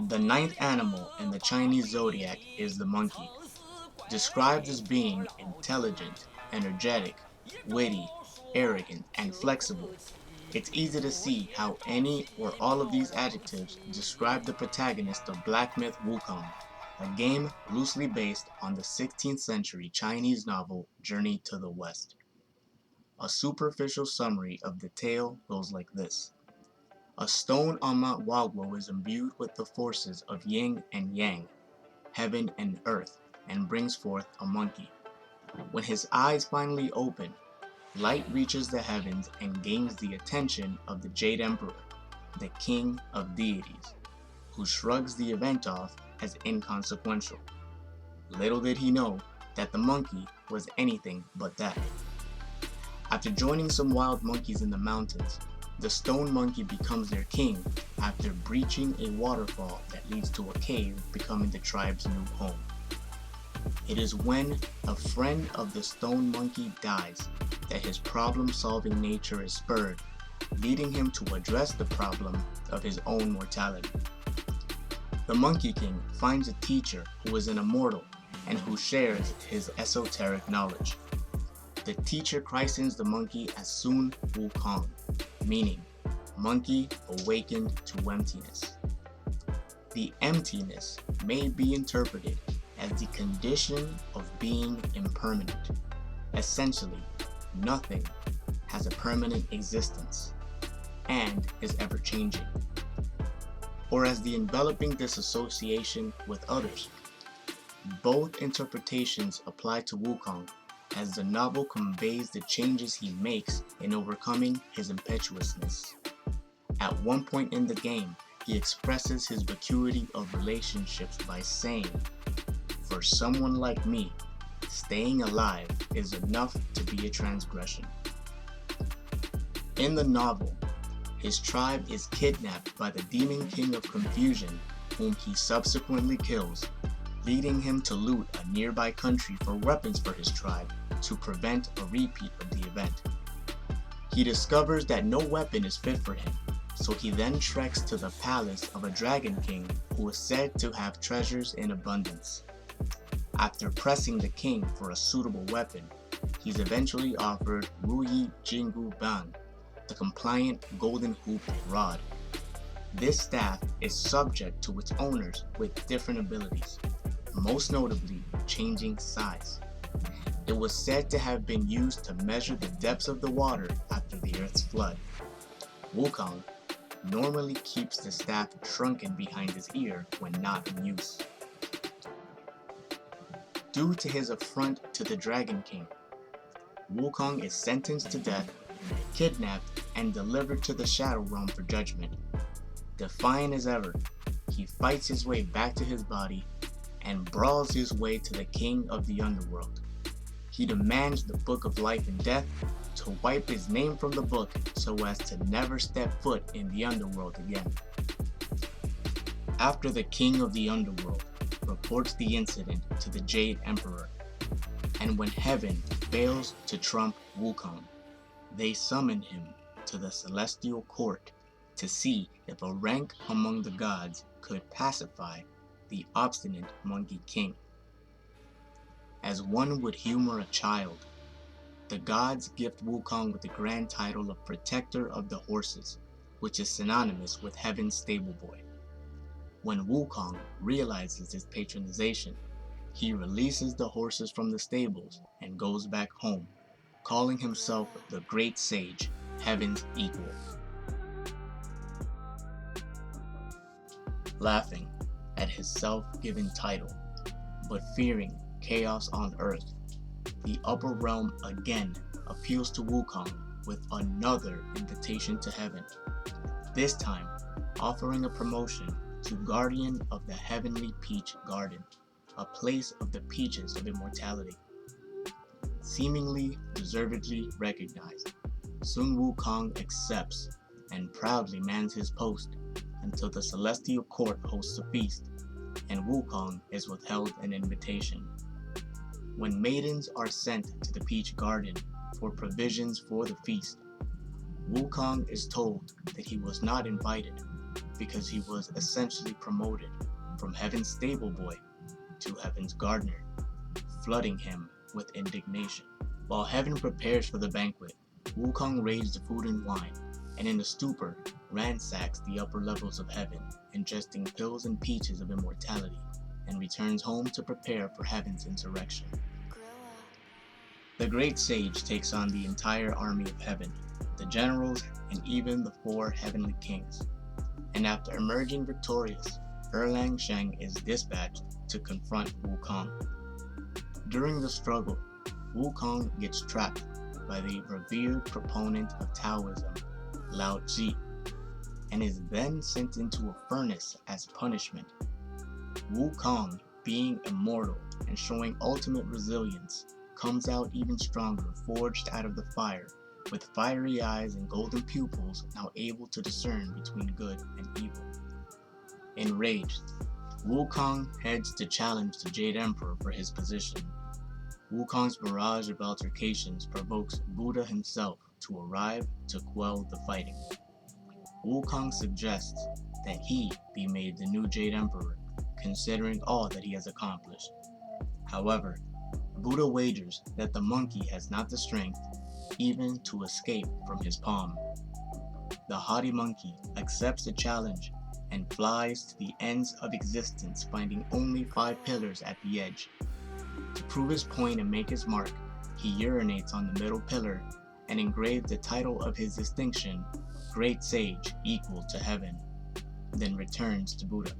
The ninth animal in the Chinese zodiac is the monkey, described as being intelligent, energetic, witty, arrogant, and flexible. It's easy to see how any or all of these adjectives describe the protagonist of Black Myth Wukong, a game loosely based on the 16th century Chinese novel Journey to the West. A superficial summary of the tale goes like this. A stone on Mount Wagwo is imbued with the forces of yin and yang, heaven and earth, and brings forth a monkey. When his eyes finally open, light reaches the heavens and gains the attention of the Jade Emperor, the king of deities, who shrugs the event off as inconsequential. Little did he know that the monkey was anything but that. After joining some wild monkeys in the mountains, the stone monkey becomes their king after breaching a waterfall that leads to a cave, becoming the tribe's new home. It is when a friend of the stone monkey dies that his problem-solving nature is spurred, leading him to address the problem of his own mortality. The Monkey King finds a teacher who is an immortal and who shares his esoteric knowledge. The teacher christens the monkey as Sun Wukong, meaning monkey awakened to emptiness. The emptiness may be interpreted as the condition of being impermanent. Essentially, nothing has a permanent existence and is ever changing. Or as the enveloping disassociation with others. Both interpretations apply to Wukong, as the novel conveys the changes he makes in overcoming his impetuousness. At one point in the game, he expresses his vacuity of relationships by saying, "For someone like me, staying alive is enough to be a transgression." In the novel, his tribe is kidnapped by the Demon King of Confusion, whom he subsequently kills, leading him to loot a nearby country for weapons for his tribe to prevent a repeat of the event. He discovers that no weapon is fit for him, so he then treks to the palace of a dragon king who is said to have treasures in abundance. After pressing the king for a suitable weapon, he's eventually offered Ruyi Jingu Ban, the compliant golden hoop rod. This staff is subject to its owners with different abilities, most notably changing size. It was said to have been used to measure the depths of the water after the Earth's flood. Wukong normally keeps the staff shrunken behind his ear when not in use. Due to his affront to the Dragon King, Wukong is sentenced to death, kidnapped, and delivered to the Shadow Realm for judgment. Defiant as ever, he fights his way back to his body and brawls his way to the King of the Underworld. He demands the Book of Life and Death to wipe his name from the book so as to never step foot in the Underworld again. After the King of the Underworld reports the incident to the Jade Emperor, and when heaven fails to trump Wukong, they summon him to the Celestial Court to see if a rank among the gods could pacify the obstinate Monkey King. As one would humor a child, the gods gift Wukong with the grand title of Protector of the Horses, which is synonymous with Heaven's stable boy. When Wukong realizes his patronization, he releases the horses from the stables and goes back home, calling himself the Great Sage, Heaven's equal. Laughing at his self-given title, but fearing chaos on Earth, the upper realm again appeals to Wukong with another invitation to heaven, this time offering a promotion to Guardian of the Heavenly Peach Garden, a place of the peaches of immortality. Seemingly deservedly recognized, Sun Wukong accepts and proudly mans his post until the Celestial Court hosts a feast, and Wukong is withheld an invitation. When maidens are sent to the Peach Garden for provisions for the feast, Wukong is told that he was not invited, because he was essentially promoted from Heaven's stable boy to Heaven's gardener, flooding him with indignation. While Heaven prepares for the banquet, Wukong raids the food and wine, and in a stupor, ransacks the upper levels of Heaven, ingesting pills and peaches of immortality, and returns home to prepare for Heaven's insurrection. The Great Sage takes on the entire army of Heaven, the generals, and even the 4 heavenly kings. And after emerging victorious, Erlang Sheng is dispatched to confront Wukong. During the struggle, Wukong gets trapped by the revered proponent of Taoism, Lao Tzu, and is then sent into a furnace as punishment. Wukong, being immortal and showing ultimate resilience, comes out even stronger, forged out of the fire, with fiery eyes and golden pupils, now able to discern between good and evil. Enraged, Wukong heads to challenge the Jade Emperor for his position. Wukong's barrage of altercations provokes Buddha himself to arrive to quell the fighting. Wukong suggests that he be made the new Jade Emperor, considering all that he has accomplished. However, Buddha wagers that the monkey has not the strength even to escape from his palm. The haughty monkey accepts the challenge and flies to the ends of existence, finding only 5 pillars at the edge. To prove his point and make his mark, he urinates on the middle pillar and engraves the title of his distinction, Great Sage equal to Heaven, then returns to Buddha.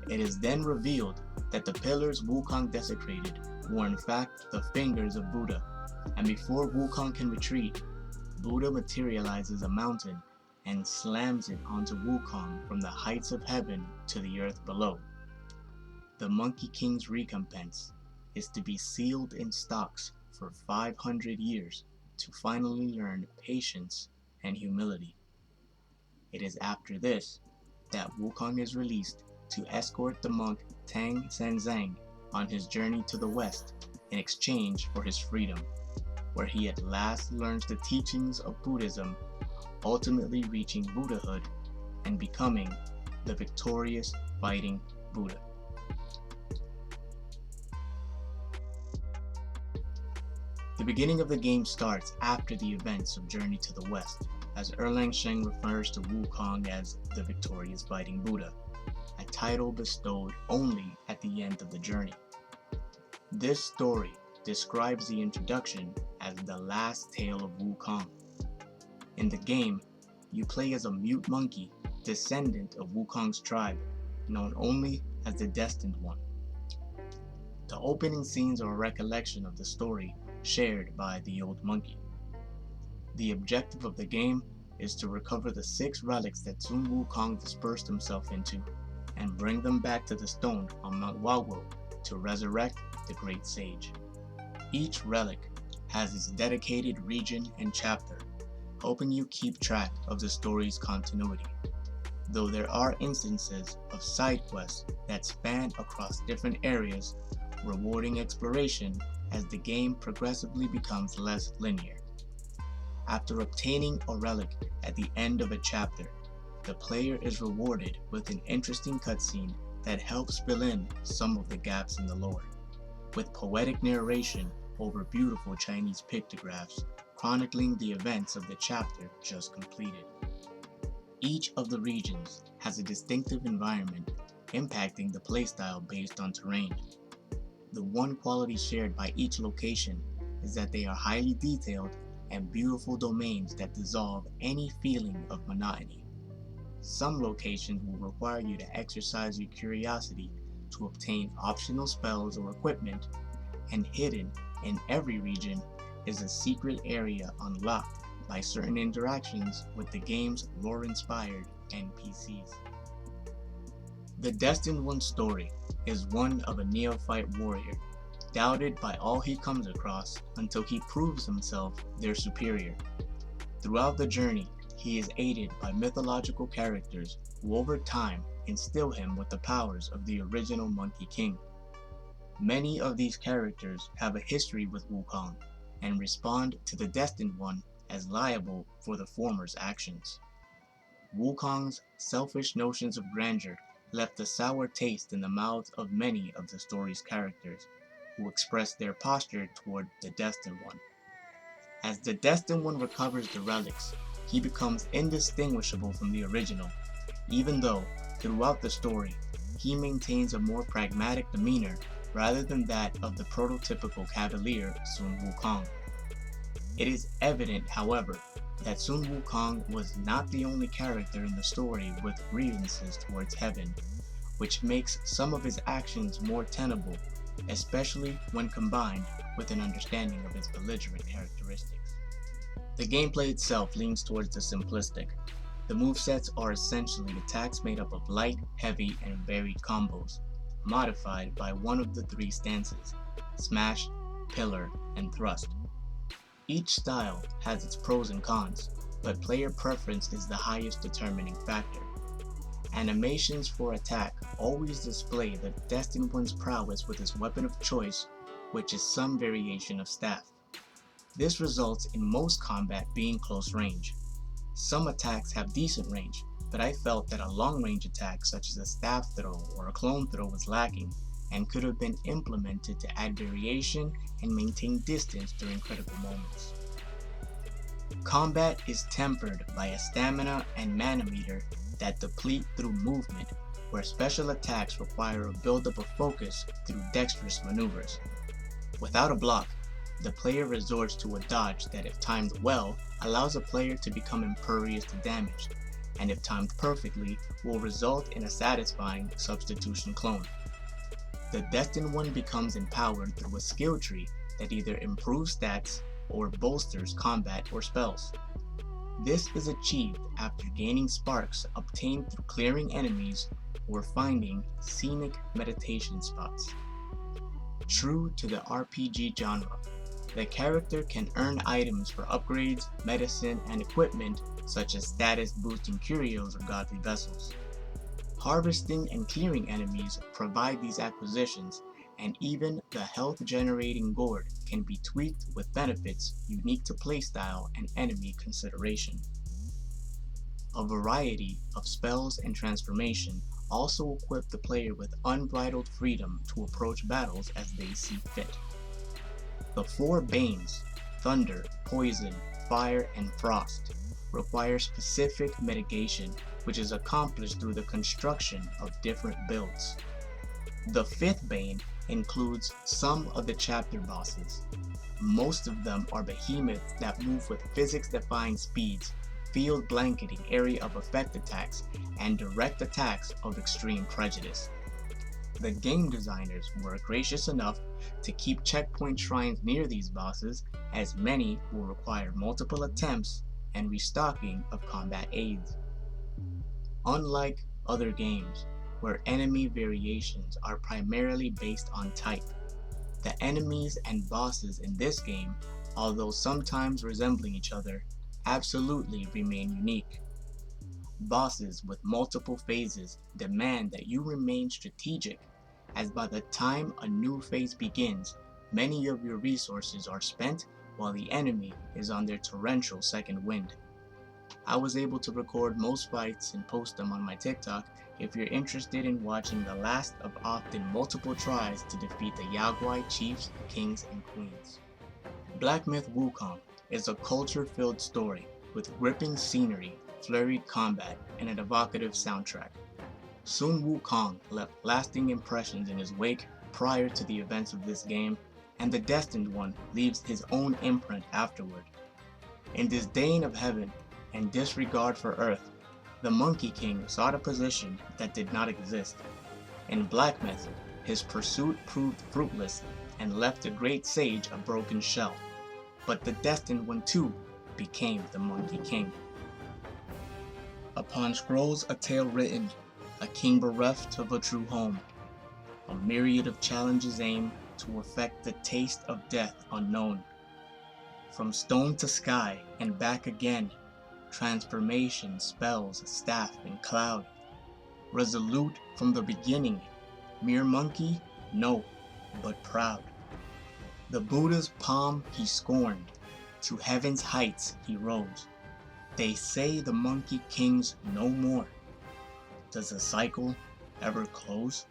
It is then revealed that the pillars Wukong desecrated were in fact the fingers of Buddha, and before Wukong can retreat, Buddha materializes a mountain and slams it onto Wukong from the heights of heaven to the earth below. The Monkey King's recompense is to be sealed in stocks for 500 years to finally learn patience and humility. It is after this that Wukong is released to escort the monk Tang Sanzang on his journey to the west in exchange for his freedom, where he at last learns the teachings of Buddhism, ultimately reaching Buddhahood and becoming the victorious fighting Buddha. The beginning of the game starts after the events of Journey to the West, as Erlang Sheng refers to Wukong as the victorious fighting Buddha, a title bestowed only at the end of the journey. This story describes the introduction as the last tale of Wukong. In the game, you play as a mute monkey, descendant of Wukong's tribe, known only as the Destined One. The opening scenes are a recollection of the story shared by the old monkey. The objective of the game is to recover the 6 relics that Sun Wukong dispersed himself into and bring them back to the stone on Mount Wawo to resurrect the Great Sage. Each relic has its dedicated region and chapter, helping you keep track of the story's continuity, though there are instances of side quests that span across different areas, rewarding exploration as the game progressively becomes less linear. After obtaining a relic at the end of a chapter, the player is rewarded with an interesting cutscene that helps fill in some of the gaps in the lore, with poetic narration over beautiful Chinese pictographs chronicling the events of the chapter just completed. Each of the regions has a distinctive environment, impacting the playstyle based on terrain. The one quality shared by each location is that they are highly detailed and beautiful domains that dissolve any feeling of monotony. Some locations will require you to exercise your curiosity to obtain optional spells or equipment, and hidden in every region is a secret area unlocked by certain interactions with the game's lore-inspired NPCs. The Destined One story is one of a neophyte warrior, doubted by all he comes across until he proves himself their superior. Throughout the journey, he is aided by mythological characters who over time instill him with the powers of the original Monkey King. Many of these characters have a history with Wukong and respond to the Destined One as liable for the former's actions. Wukong's selfish notions of grandeur left a sour taste in the mouths of many of the story's characters, who expressed their posture toward the Destined One. As the Destined One recovers the relics, he becomes indistinguishable from the original, even though, throughout the story, he maintains a more pragmatic demeanor rather than that of the prototypical cavalier Sun Wukong. It is evident, however, that Sun Wukong was not the only character in the story with grievances towards heaven, which makes some of his actions more tenable, especially when combined with an understanding of his belligerent characteristics. The gameplay itself leans towards the simplistic. The movesets are essentially attacks made up of light, heavy, and varied combos, modified by one of the three stances: smash, pillar, and thrust. Each style has its pros and cons, but player preference is the highest determining factor. Animations for attack always display the Destined One's prowess with his weapon of choice, which is some variation of staff. This results in most combat being close range. Some attacks have decent range, but I felt that a long-range attack such as a staff throw or a clone throw was lacking and could have been implemented to add variation and maintain distance during critical moments. Combat is tempered by a stamina and mana meter that deplete through movement, where special attacks require a buildup of focus through dexterous maneuvers. Without a block, the player resorts to a dodge that, if timed well, allows a player to become impervious to damage, and if timed perfectly, will result in a satisfying substitution clone. The Destined One becomes empowered through a skill tree that either improves stats or bolsters combat or spells. This is achieved after gaining sparks obtained through clearing enemies or finding scenic meditation spots. True to the RPG genre, the character can earn items for upgrades, medicine, and equipment such as status boosting curios or godly vessels. Harvesting and clearing enemies provide these acquisitions, and even the health generating gourd can be tweaked with benefits unique to playstyle and enemy consideration. A variety of spells and transformation also equip the player with unbridled freedom to approach battles as they see fit. The four Banes, Thunder, Poison, Fire, and Frost, require specific mitigation, which is accomplished through the construction of different builds. The fifth Bane includes some of the chapter bosses. Most of them are behemoths that move with physics-defying speeds, field blanketing area of effect attacks, and direct attacks of extreme prejudice. The game designers were gracious enough to keep checkpoint shrines near these bosses, as many will require multiple attempts and restocking of combat aids. Unlike other games, where enemy variations are primarily based on type, the enemies and bosses in this game, although sometimes resembling each other, absolutely remain unique. Bosses with multiple phases demand that you remain strategic, as by the time a new phase begins, many of your resources are spent while the enemy is on their torrential second wind. I was able to record most fights and post them on my TikTok if you're interested in watching the last of often multiple tries to defeat the Yaguai chiefs, kings, and queens. Black Myth Wukong is a culture-filled story with gripping scenery, flurried combat, and an evocative soundtrack. Sun Wukong left lasting impressions in his wake prior to the events of this game, and the Destined One leaves his own imprint afterward. In disdain of heaven and disregard for earth, the Monkey King sought a position that did not exist. In Black Myth, his pursuit proved fruitless and left the great sage a broken shell, but the Destined One too became the Monkey King. Upon scrolls a tale written, a king bereft of a true home, a myriad of challenges aim to effect the taste of death unknown. From stone to sky and back again, transformation, spells, staff, and cloud. Resolute from the beginning, mere monkey? No, but proud. The Buddha's palm he scorned, to heaven's heights he rose. They say the Monkey King's no more. Does the cycle ever close?